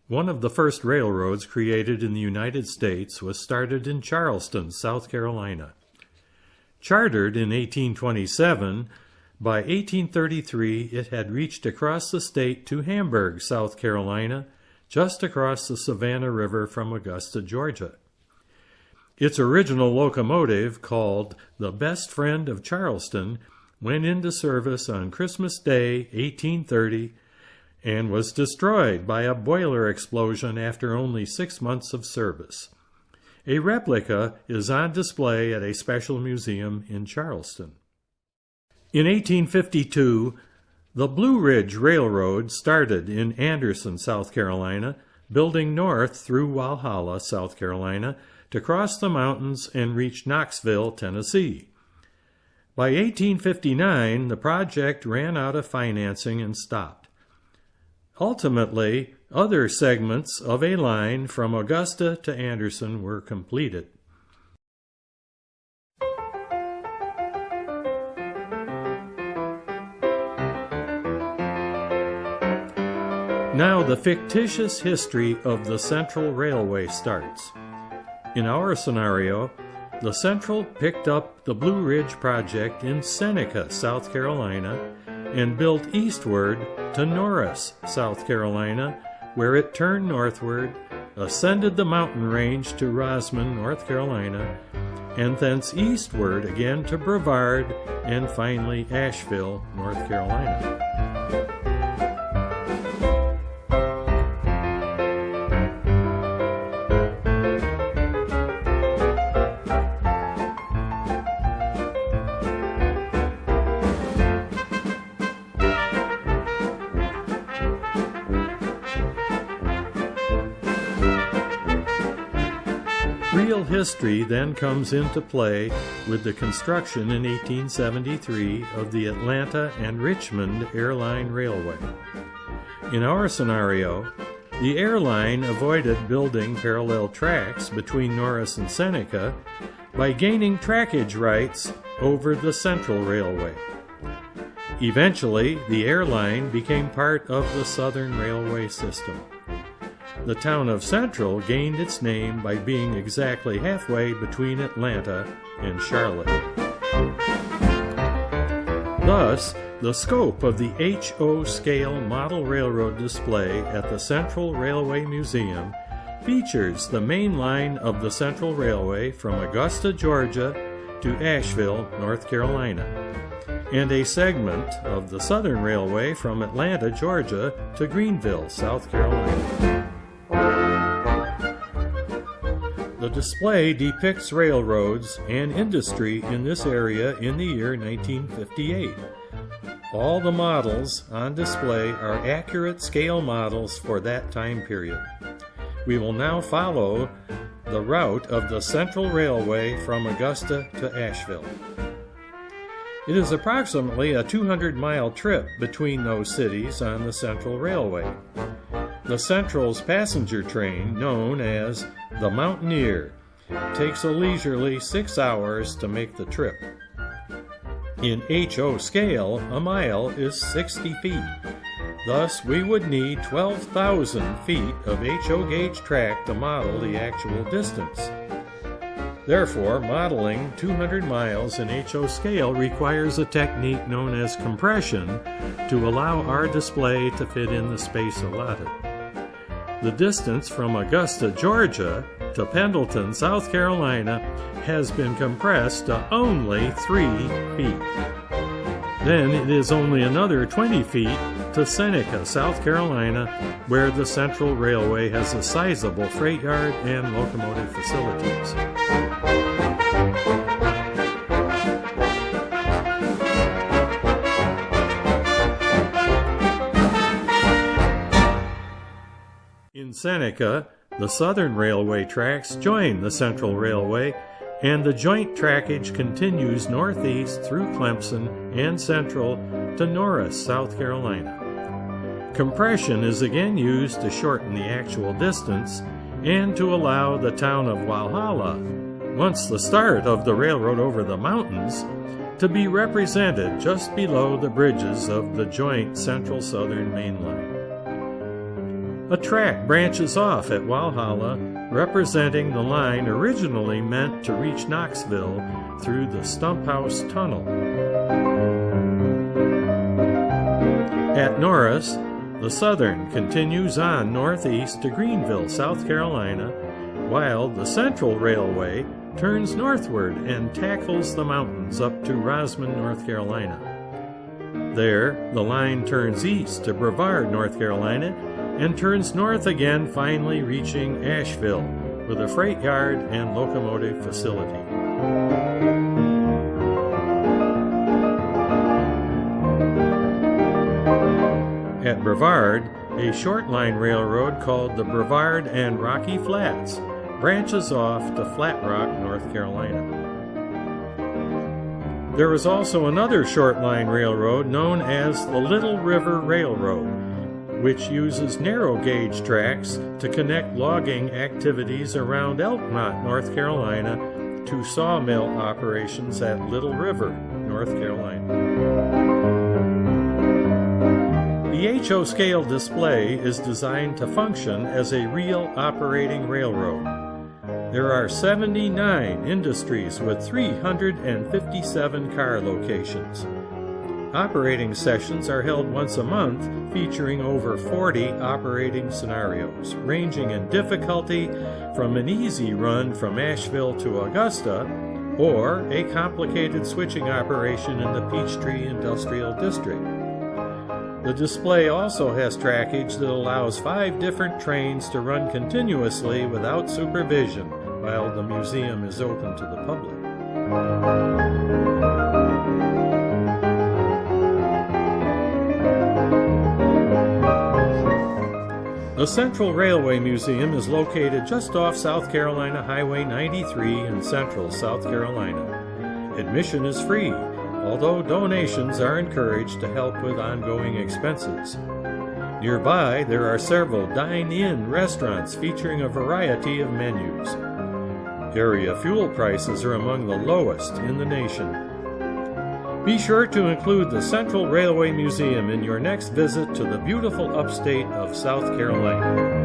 One of the first railroads created in the United States was started in Charleston, South Carolina. Chartered in 1827, by 1833 it had reached across the state to Hamburg, South Carolina, just across the Savannah River from Augusta, Georgia. Its original locomotive, called the Best Friend of Charleston, went into service on Christmas Day, 1830, and was destroyed by a boiler explosion after only 6 months of service. A replica is on display at a special museum in Charleston. In 1852, the Blue Ridge Railroad started in Anderson, South Carolina, building north through Walhalla, South Carolina, to cross the mountains and reach Knoxville, Tennessee. By 1859, the project ran out of financing and stopped. Ultimately, other segments of a line from Augusta to Anderson were completed. Now the fictitious history of the Central Railway starts. In our scenario, the Central picked up the Blue Ridge project in Seneca, South Carolina, and built eastward to Norris, South Carolina, where it turned northward, ascended the mountain range to Rosman, North Carolina, and thence eastward again to Brevard, and finally Asheville, North Carolina. Real history then comes into play with the construction in 1873 of the Atlanta and Richmond Airline Railway. In our scenario, the airline avoided building parallel tracks between Norris and Seneca by gaining trackage rights over the Central Railway. Eventually, the airline became part of the Southern Railway system. The town of Central gained its name by being exactly halfway between Atlanta and Charlotte. Thus, the scope of the HO scale model railroad display at the Central Railway Museum features the main line of the Central Railway from Augusta, Georgia to Asheville, North Carolina, and a segment of the Southern Railway from Atlanta, Georgia to Greenville, South Carolina. The display depicts railroads and industry in this area in the year 1958. All the models on display are accurate scale models for that time period. We will now follow the route of the Central Railway from Augusta to Asheville. It is approximately a 200-mile trip between those cities on the Central Railway. The Central's passenger train, known as the Mountaineer, takes a leisurely 6 hours to make the trip. In HO scale, a mile is 60 feet. Thus, we would need 12,000 feet of HO gauge track to model the actual distance. Therefore, modeling 200 miles in HO scale requires a technique known as compression to allow our display to fit in the space allotted. The distance from Augusta, Georgia to Pendleton, South Carolina has been compressed to only 3 feet. Then it is only another 20 feet to Seneca, South Carolina, where the Central Railway has a sizable freight yard and locomotive facilities. In Seneca, the Southern Railway tracks join the Central Railway, and the joint trackage continues northeast through Clemson and Central to Norris, South Carolina. Compression is again used to shorten the actual distance and to allow the town of Walhalla, once the start of the railroad over the mountains, to be represented just below the bridges of the joint Central-Southern Main Line. A track branches off at Walhalla, representing the line originally meant to reach Knoxville through the Stump House Tunnel. At Norris, the Southern continues on northeast to Greenville, South Carolina, while the Central Railway turns northward and tackles the mountains up to Rosman, North Carolina. There, the line turns east to Brevard, North Carolina, and turns north again, finally reaching Asheville with a freight yard and locomotive facility. At Brevard, a short line railroad called the Brevard and Rocky Flats branches off to Flat Rock, North Carolina. There is also another short line railroad known as the Little River Railroad, which uses narrow gauge tracks to connect logging activities around Elkmont, North Carolina, to sawmill operations at Little River, North Carolina. The HO scale display is designed to function as a real operating railroad. There are 79 industries with 357 car locations. Operating sessions are held once a month, featuring over 40 operating scenarios, ranging in difficulty from an easy run from Asheville to Augusta, or a complicated switching operation in the Peachtree Industrial District. The display also has trackage that allows 5 different trains to run continuously without supervision while the museum is open to the public. The Central Railway Museum is located just off South Carolina Highway 93 in central South Carolina. Admission is free, although donations are encouraged to help with ongoing expenses. Nearby, there are several dine-in restaurants featuring a variety of menus. Area fuel prices are among the lowest in the nation. Be sure to include the Central Railway Museum in your next visit to the beautiful upstate of South Carolina.